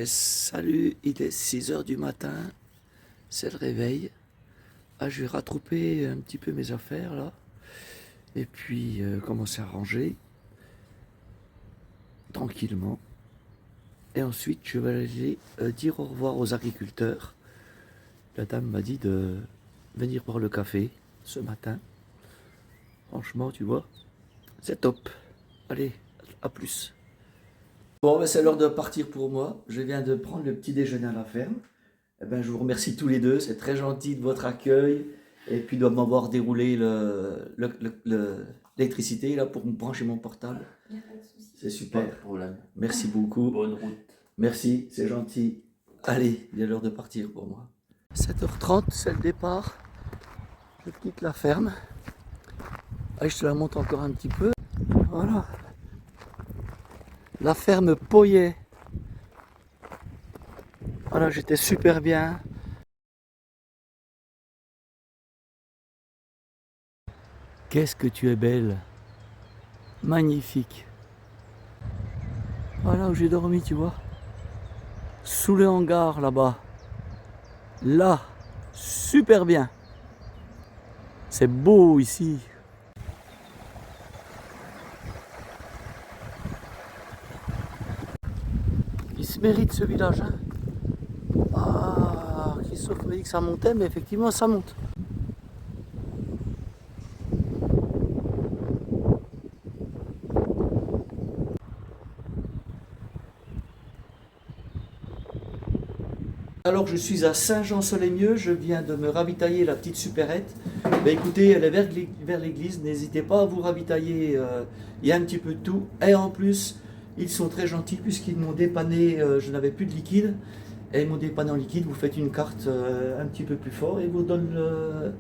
Salut, il est 6 heures du matin, c'est le réveil. Je vais rattraper un petit peu mes affaires là, et puis commencer à ranger tranquillement. Et ensuite, je vais aller dire au revoir aux agriculteurs. La dame m'a dit de venir boire le café ce matin. Franchement, tu vois, c'est top. Allez, à plus. Bon, ben, c'est l'heure de partir pour moi. Je viens de prendre le petit déjeuner à la ferme. Eh ben, je vous remercie tous les deux. C'est très gentil de votre accueil. Et puis de m'avoir déroulé l'électricité là pour me brancher mon portable. Il n'y a pas de souci. C'est super. Pas de problème. Merci beaucoup. Bonne route. Merci, c'est gentil. Allez, il est l'heure de partir pour moi. 7h30, c'est le départ. Je quitte la ferme. Allez, je te la montre encore un petit peu. Voilà. La ferme Poyet. Voilà, j'étais super bien. Qu'est-ce que tu es belle. Magnifique. Voilà où j'ai dormi, tu vois. Sous le hangar là-bas. Là, super bien. C'est beau ici. Il se mérite ce village. Hein. Christophe m'a dit que ça montait, mais effectivement ça monte. Alors je suis à Saint-Jean-Soleymieux, je viens de me ravitailler la petite supérette. Écoutez, elle est vers l'église, n'hésitez pas à vous ravitailler, il y a un petit peu de tout. Et en plus, ils sont très gentils puisqu'ils m'ont dépanné, je n'avais plus de liquide. Et ils m'ont dépanné en liquide, vous faites une carte un petit peu plus fort et ils vous donnent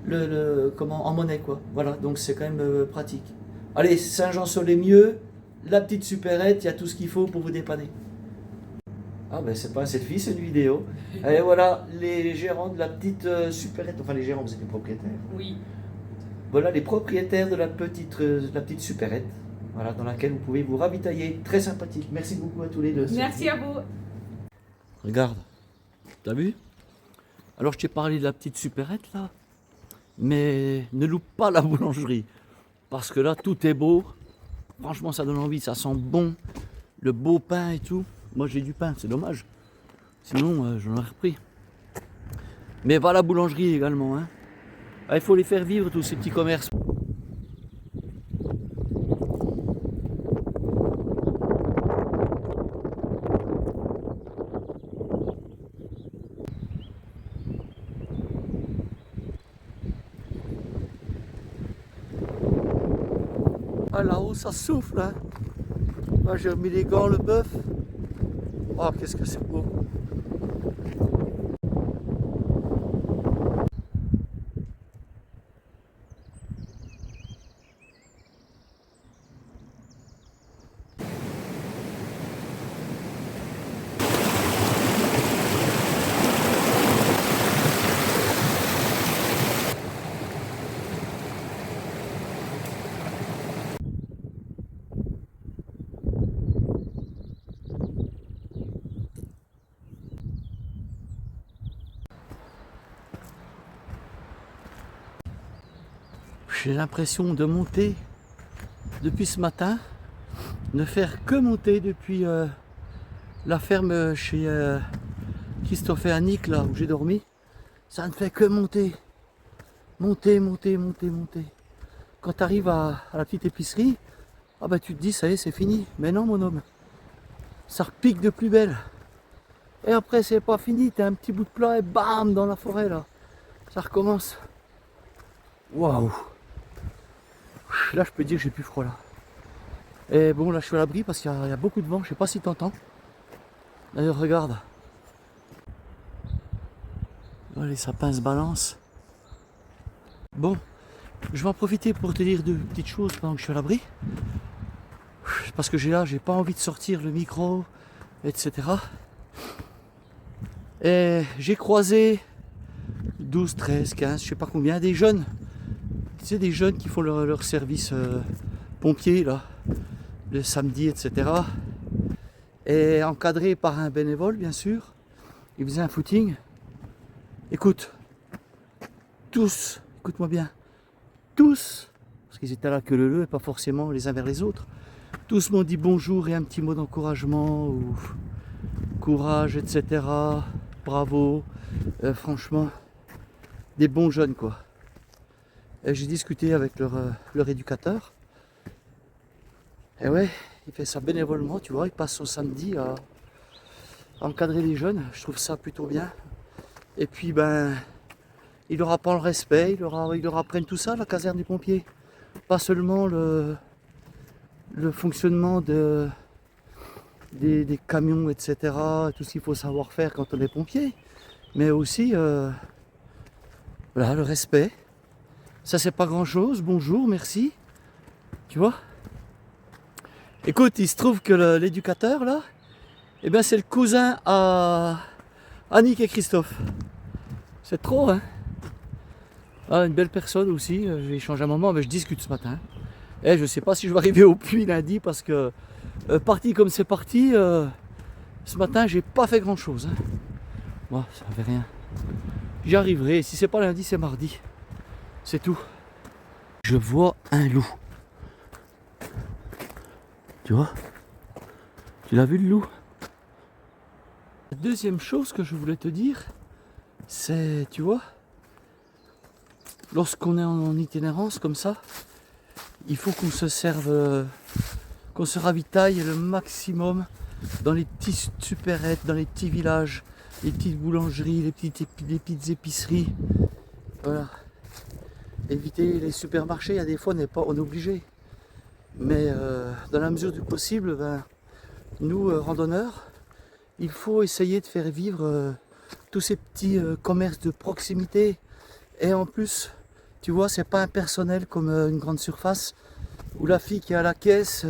en monnaie quoi. Voilà, donc c'est quand même pratique. Allez, Saint-Jean-Soleymieux, la petite supérette, il y a tout ce qu'il faut pour vous dépanner. Ah ben c'est pas un selfie, c'est une vidéo. Et voilà les gérants de la petite supérette, enfin les gérants, vous êtes les propriétaires. Oui. Voilà les propriétaires de la petite supérette, voilà, dans laquelle vous pouvez vous ravitailler. Très sympathique. Merci beaucoup à tous les deux. Merci à vous. Regarde, t'as vu? Alors je t'ai parlé de la petite supérette là, mais ne loupe pas la boulangerie, parce que là tout est beau. Franchement ça donne envie, ça sent bon, le beau pain et tout. Moi j'ai du pain, c'est dommage. Sinon j'en aurais repris. Mais va à la boulangerie également. Hein. Il faut les faire vivre tous ces petits commerces. Ah là-haut ça souffle. Hein. Ah, j'ai remis les gants, le bœuf. Oh qu'est-ce que c'est beau. J'ai l'impression de monter depuis ce matin, ne faire que monter depuis la ferme chez Christopher Annick, là où j'ai dormi. Ça ne fait que monter, monter, monter, monter, monter. Quand tu arrives à la petite épicerie, ah bah tu te dis ça y est c'est fini. Mais non mon homme, ça repique de plus belle. Et après c'est pas fini, t'as un petit bout de plat et bam dans la forêt là. Ça recommence. Waouh. Là je peux dire que j'ai plus froid là. Et bon là je suis à l'abri parce qu'il y a beaucoup de vent, je sais pas si t'entends. D'ailleurs regarde. Oh, les sapins se balancent. Bon, je vais en profiter pour te dire deux petites choses pendant que je suis à l'abri. Parce que j'ai pas envie de sortir le micro, etc. Et j'ai croisé 12, 13, 15, je sais pas combien, des jeunes. Tu sais, des jeunes qui font leur service pompier là, le samedi, etc. et encadré par un bénévole, bien sûr. Il faisait un footing. Écoute, tous, écoute-moi bien, tous, parce qu'ils étaient là que le et pas forcément les uns vers les autres, tous m'ont dit bonjour et un petit mot d'encouragement ou courage, etc. Bravo, franchement, des bons jeunes quoi. Et j'ai discuté avec leur éducateur. Et ouais, il fait ça bénévolement, tu vois, il passe son samedi à encadrer les jeunes, je trouve ça plutôt bien. Et puis ben, il leur apprend le respect, il leur apprennent tout ça, la caserne des pompiers. Pas seulement le fonctionnement des camions, etc., tout ce qu'il faut savoir faire quand on est pompier, mais aussi voilà, le respect. Ça c'est pas grand chose, bonjour, merci, tu vois. Écoute, il se trouve que l'éducateur là, eh ben c'est le cousin à Annick et Christophe. C'est trop, hein. Ah, une belle personne aussi, j'ai échangé un moment, mais je discute ce matin. Et je sais pas si je vais arriver au puits lundi parce que parti comme c'est parti, ce matin j'ai pas fait grand chose. Hein. Bon, ça ne fait rien. J'y arriverai, si c'est pas lundi, c'est mardi. C'est tout. Je vois un loup. Tu vois? Tu l'as vu le loup? La deuxième chose que je voulais te dire, c'est, tu vois, lorsqu'on est en itinérance comme ça, il faut qu'on se serve, qu'on se ravitaille le maximum dans les petites supérettes, dans les petits villages, les petites boulangeries, les petites épiceries. Voilà. Éviter les supermarchés, il y a des fois on est obligé. Mais dans la mesure du possible, ben, nous, randonneurs, il faut essayer de faire vivre tous ces petits commerces de proximité. Et en plus, tu vois, c'est pas impersonnel comme une grande surface où la fille qui est à la caisse,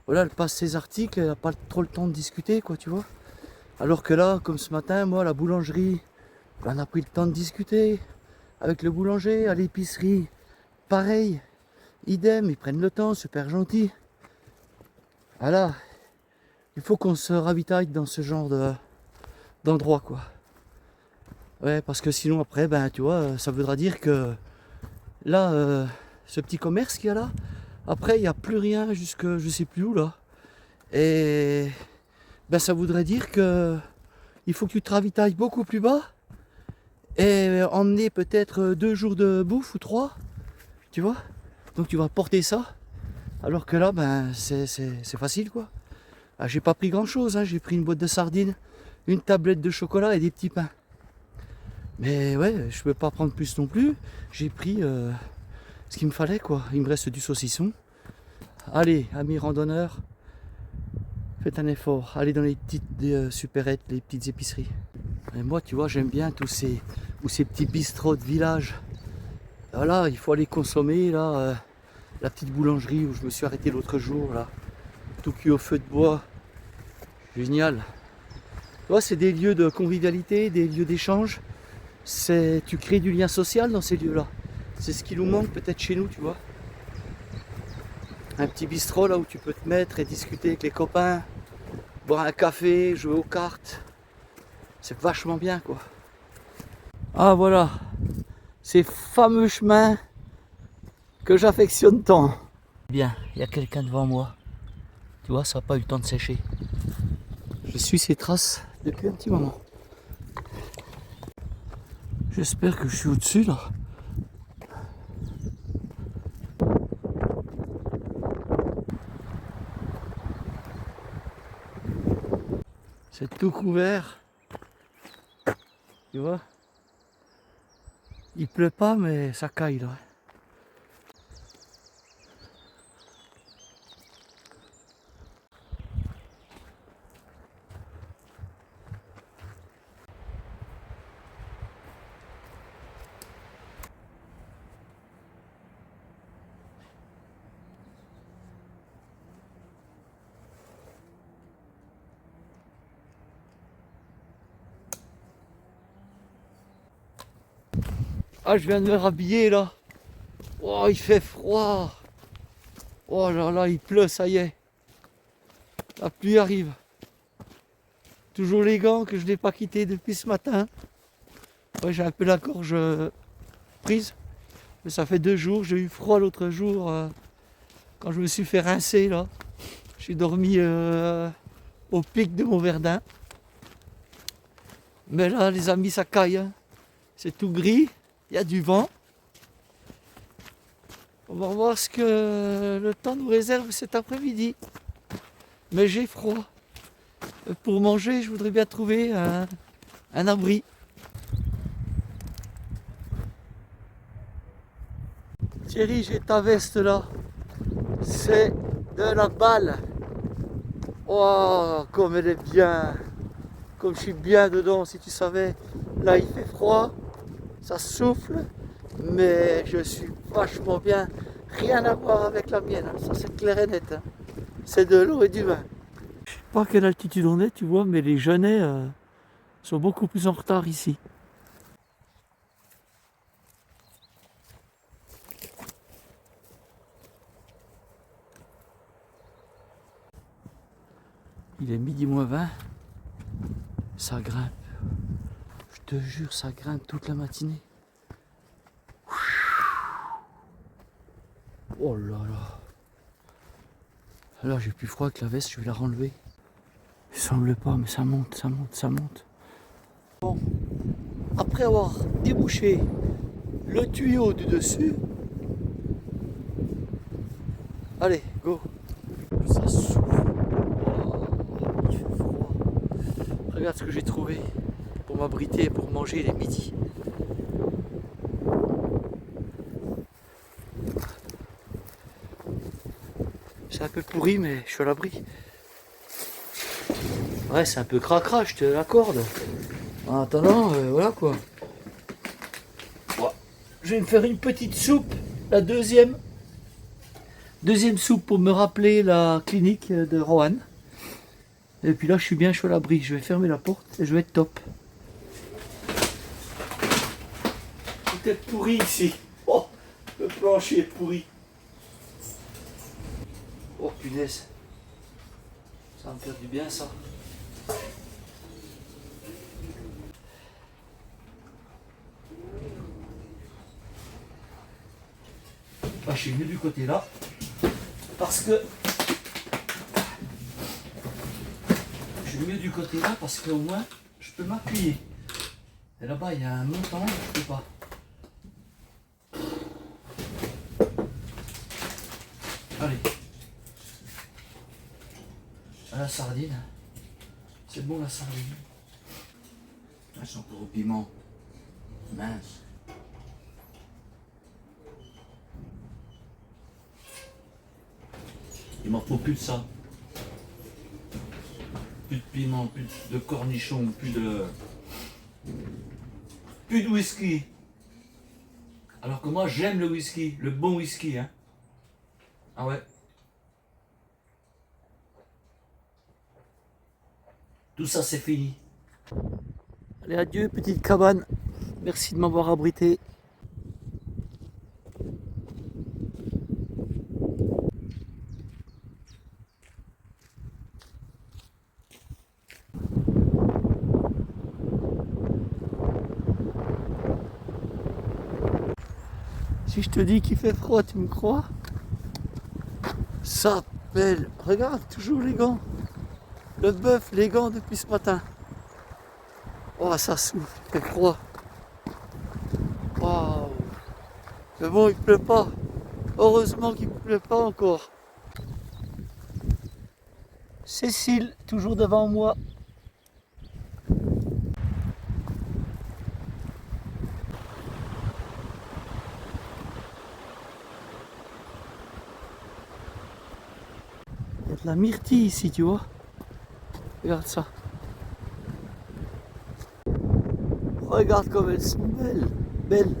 voilà, elle passe ses articles, elle n'a pas trop le temps de discuter, quoi, tu vois. Alors que là, comme ce matin, moi, à la boulangerie, on a pris le temps de discuter avec le boulanger, à l'épicerie, pareil, idem, ils prennent le temps, super gentils. Voilà, il faut qu'on se ravitaille dans ce genre d'endroit, quoi. Ouais, parce que sinon après, ben tu vois, ça voudra dire que là, ce petit commerce qu'il y a là, après il n'y a plus rien jusque je sais plus où là. Et ben ça voudrait dire que il faut que tu te ravitailles beaucoup plus bas et emmener peut-être 2 jours de bouffe ou 3, tu vois. Donc tu vas porter ça, alors que là, ben c'est facile quoi. Ah, j'ai pas pris grand chose, hein. J'ai pris une boîte de sardines, une tablette de chocolat et des petits pains. Mais ouais, je peux pas prendre plus non plus. J'ai pris ce qu'il me fallait quoi. Il me reste du saucisson. Allez, amis randonneurs, faites un effort. Allez dans les petites supérettes, les petites épiceries. Et moi, tu vois, j'aime bien tous ces petits bistrots de village. Voilà, il faut aller consommer là. La petite boulangerie où je me suis arrêté l'autre jour là. Tout cuit au feu de bois. Génial. Tu vois, c'est des lieux de convivialité, des lieux d'échange. Tu crées du lien social dans ces lieux-là. C'est ce qui nous manque peut-être chez nous, tu vois. Un petit bistrot là où tu peux te mettre et discuter avec les copains, boire un café, jouer aux cartes. C'est vachement bien quoi. Ah voilà, ces fameux chemins que j'affectionne tant. Bien, il y a quelqu'un devant moi. Tu vois, ça n'a pas eu le temps de sécher. Je suis ces traces depuis un petit moment. J'espère que je suis au-dessus là. C'est tout couvert. Tu vois? Il pleut pas mais ça caille là. Ah, je viens de me rhabiller là. Oh, il fait froid. Oh là là, il pleut, ça y est. La pluie arrive. Toujours les gants que je n'ai pas quittés depuis ce matin. Ouais, j'ai un peu la gorge prise. Mais ça fait 2 jours. J'ai eu froid l'autre jour quand je me suis fait rincer là. J'ai dormi au pic de Montverdun. Mais là, les amis, ça caille. Hein. C'est tout gris. Il y a du vent. On va voir ce que le temps nous réserve cet après-midi. Mais j'ai froid. Pour manger, je voudrais bien trouver un abri. Thierry, j'ai ta veste là. C'est de la balle. Oh, comme elle est bien. Comme je suis bien dedans, si tu savais. Là, il fait froid. Ça souffle. Mais je suis vachement bien. Rien à voir avec la mienne. Ça, c'est clair et net. Hein. C'est de l'eau et du vin. Je sais pas à quelle altitude on est, tu vois, mais les genêts sont beaucoup plus en retard ici. Il est midi moins 20. Ça grimpe. Je te jure, ça grimpe toute la matinée. Oh là là. Là, j'ai plus froid que la veste, je vais la renlever. Il semble pas, mais ça monte, ça monte, ça monte. Bon, après avoir débouché le tuyau du dessus, allez, go. Ça souffle. Oh, il fait froid. Regarde ce que j'ai trouvé pour m'abriter et pour manger les midis. C'est un peu pourri, mais je suis à l'abri. Ouais, c'est un peu cracra, je te l'accorde. En attendant, voilà quoi. Je vais me faire une petite soupe, la deuxième. Deuxième soupe pour me rappeler la clinique de Roanne. Et puis là, je suis bien, je suis à l'abri. Je vais fermer la porte et je vais être top. Tout est pourri ici. Oh, le plancher est pourri. Oh punaise. Ça va me faire du bien ça. Ah, je suis venu du côté là. Parce que... Je suis mieux du côté là parce qu'au moins je peux m'appuyer. Et là-bas il y a un montant, je peux pas. Allez. À la sardine. C'est bon la sardine. Elles sont pour au piment. Mince. Il m'en faut plus de ça. Plus de piment, plus de cornichons, plus de whisky. Alors que moi j'aime le whisky, le bon whisky. Hein. Ah ouais. Tout ça c'est fini. Allez, adieu petite cabane. Merci de m'avoir abrité. Si je te dis qu'il fait froid, tu me crois? Ça pèle. Regarde, toujours les gants. Le bœuf, les gants depuis ce matin. Oh, ça souffle, il fait froid. Waouh. Mais bon, il pleut pas. Heureusement qu'il ne pleut pas encore. Cécile, toujours devant moi. Il y a de la myrtille ici, tu vois. Regarde ça. Regarde comme elles sont belles. Belles.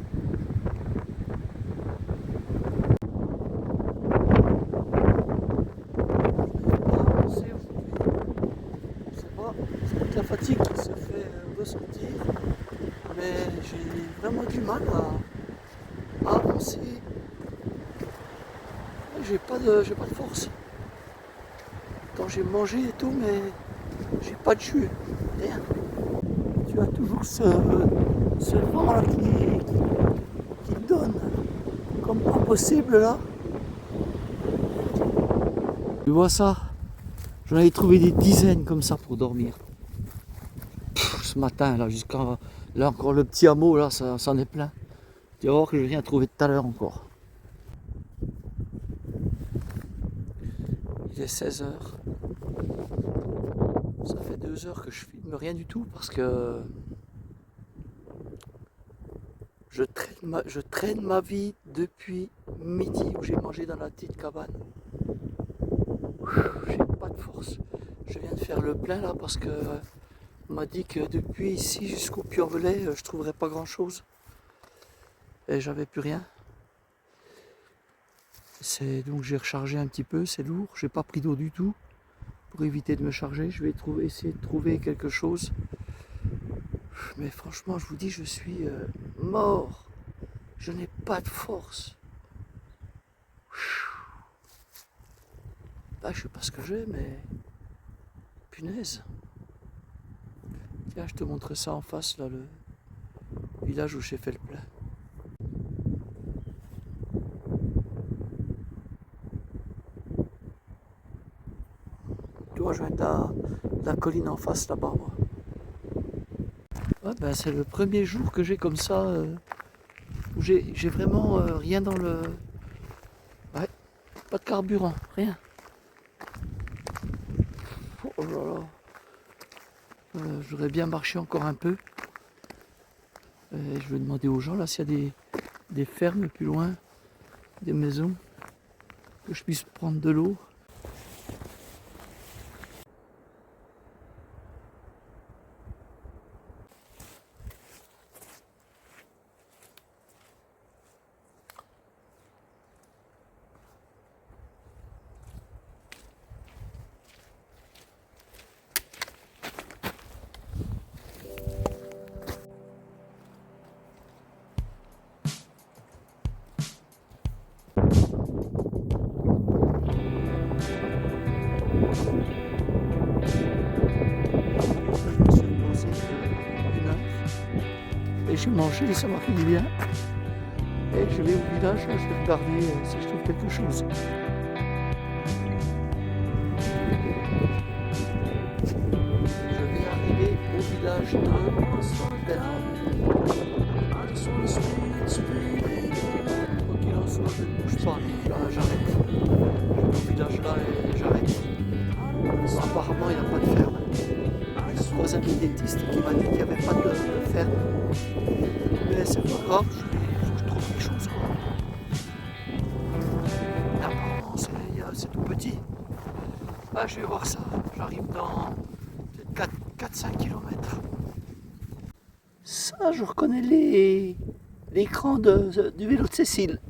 C'est la fatigue qui se fait ressentir, mais j'ai vraiment du mal à avancer. J'ai pas de force. Quand j'ai mangé et tout, mais j'ai pas de jus. rien. Tu as toujours ce vent là qui te donne comme pas possible là. Tu vois ça? J'en avais trouvé des dizaines comme ça pour dormir. Ce matin là, jusqu'à là encore le petit hameau là, ça en est plein. Tu vas voir que je viens trouver tout à l'heure encore. Il est 16 h. Ça fait 2 heures que je filme rien du tout parce que je traîne ma vie depuis midi où j'ai mangé dans la petite cabane. J'ai pas de force. Je viens de faire le plein là parce que on m'a dit que depuis ici jusqu'au Puy-en-Velay, je trouverais pas grand chose. Et j'avais plus rien. Donc j'ai rechargé un petit peu, c'est lourd. J'ai pas pris d'eau du tout. Pour éviter de me charger, je vais essayer de trouver quelque chose. Mais franchement, je vous dis, je suis mort. Je n'ai pas de force. Là, je sais pas ce que j'ai, mais punaise. Tiens, je te montre ça en face, là, le village où j'ai fait le plein. Tu vois, je viens de la colline en face, là-bas, moi. Ouais, ben, c'est le premier jour que j'ai comme ça, où j'ai vraiment rien dans le... Ouais, pas de carburant, rien. Oh là là. J'aurais bien marché encore un peu. Je vais demander aux gens là s'il y a des fermes plus loin, des maisons, que je puisse prendre de l'eau. Je me suis reposé 1 heure et j'ai mangé, ça m'a fait du bien. Et je vais au village, là, je vais regarder si je trouve quelque chose. Je vais arriver au village de Bernard. Quoi qu'il en soit, je ne bouge pas. Là, j'arrête. Je vais au village là et j'arrête. Apparemment, il n'y a pas de ferme. Il y a 3 amis dentistes qui m'ont dit qu'il n'y avait pas de ferme. Mais c'est pas grave, il faut que je trouve quelque chose, quoi. Apparemment, c'est tout petit. Ah, je vais voir ça. J'arrive dans 4-5 km. Ça, je reconnais l'écran du vélo de Cécile.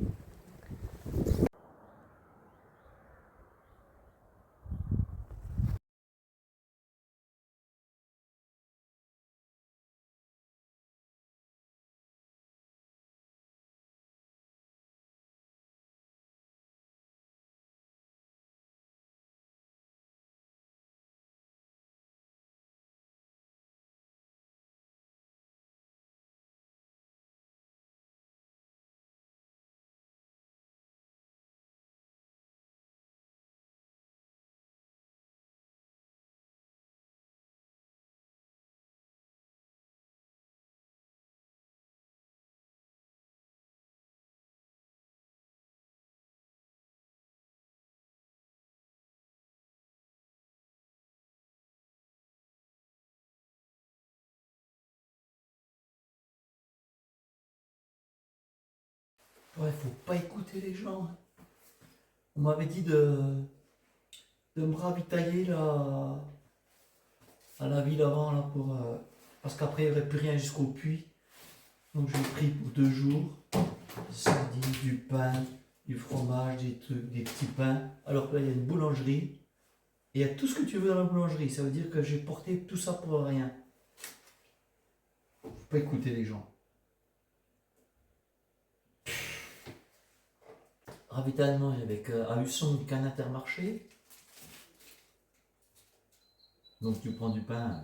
Ouais, faut pas écouter les gens. On m'avait dit de me ravitailler là, à la ville avant là parce qu'après il n'y aurait plus rien jusqu'au puits. Donc j'ai pris pour 2 jours. Sardines, du pain, du fromage, des trucs, des petits pains. Alors que là il y a une boulangerie. Et il y a tout ce que tu veux dans la boulangerie. Ça veut dire que j'ai porté tout ça pour rien. Faut pas écouter les gens. Ravitaillement avec à Husson qu'un Intermarché. Donc tu prends du pain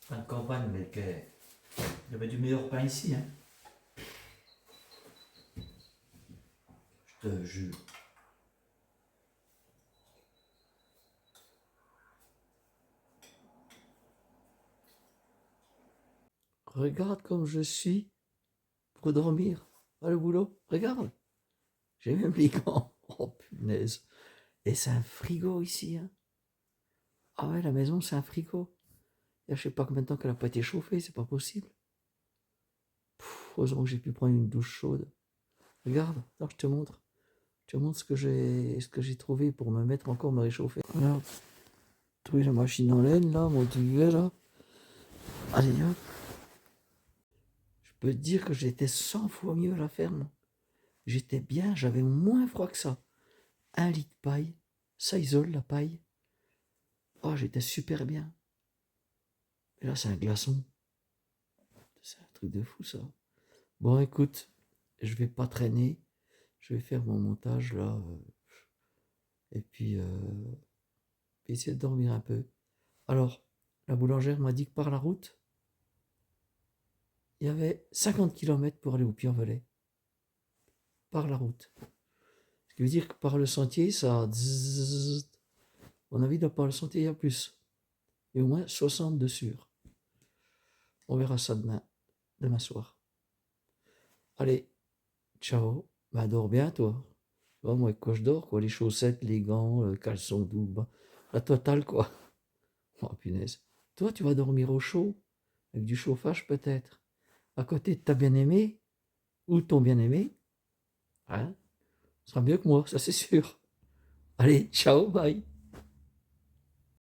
Pain de campagne, mais il y avait du meilleur pain ici, hein. Je te jure. Regarde comme je suis pour dormir. Pas le boulot. Regarde. J'ai même les gants. Oh punaise. Et c'est un frigo ici, hein. Ah ouais, la maison, c'est un frigo. Et je sais pas combien de temps qu'elle n'a pas été chauffée, c'est pas possible. Heureusement que j'ai pu prendre une douche chaude. Regarde, alors je te montre. Je te montre ce que j'ai trouvé pour me mettre encore me réchauffer. Regarde. Trouver la machine en laine là, mon duvet là. Allez hop. Je peux te dire que j'étais 100 fois mieux à la ferme. J'étais bien, j'avais moins froid que ça. 1 litre de paille, ça isole la paille. Oh, j'étais super bien. Et là, c'est un glaçon. C'est un truc de fou, ça. Bon, écoute, je vais pas traîner. Je vais faire mon montage, là. Et puis, essayer de dormir un peu. Alors, la boulangère m'a dit que par la route, il y avait 50 km pour aller au Puy-en-Velay. Par la route. Ce qui veut dire que par le sentier, ça... Zzz, à mon avis, par le sentier, il y a plus. Et au moins 60 de sûr. On verra ça demain soir. Allez, ciao. Bah, dors bien, toi. Tu vois, moi, quand je dors, quoi, les chaussettes, les gants, le caleçon doux, bah, la totale, quoi. Oh, punaise. Toi, tu vas dormir au chaud, avec du chauffage, peut-être. À côté de ta bien-aimée, ou ton bien-aimé, hein, ce sera mieux que moi, ça c'est sûr. Allez, ciao, bye.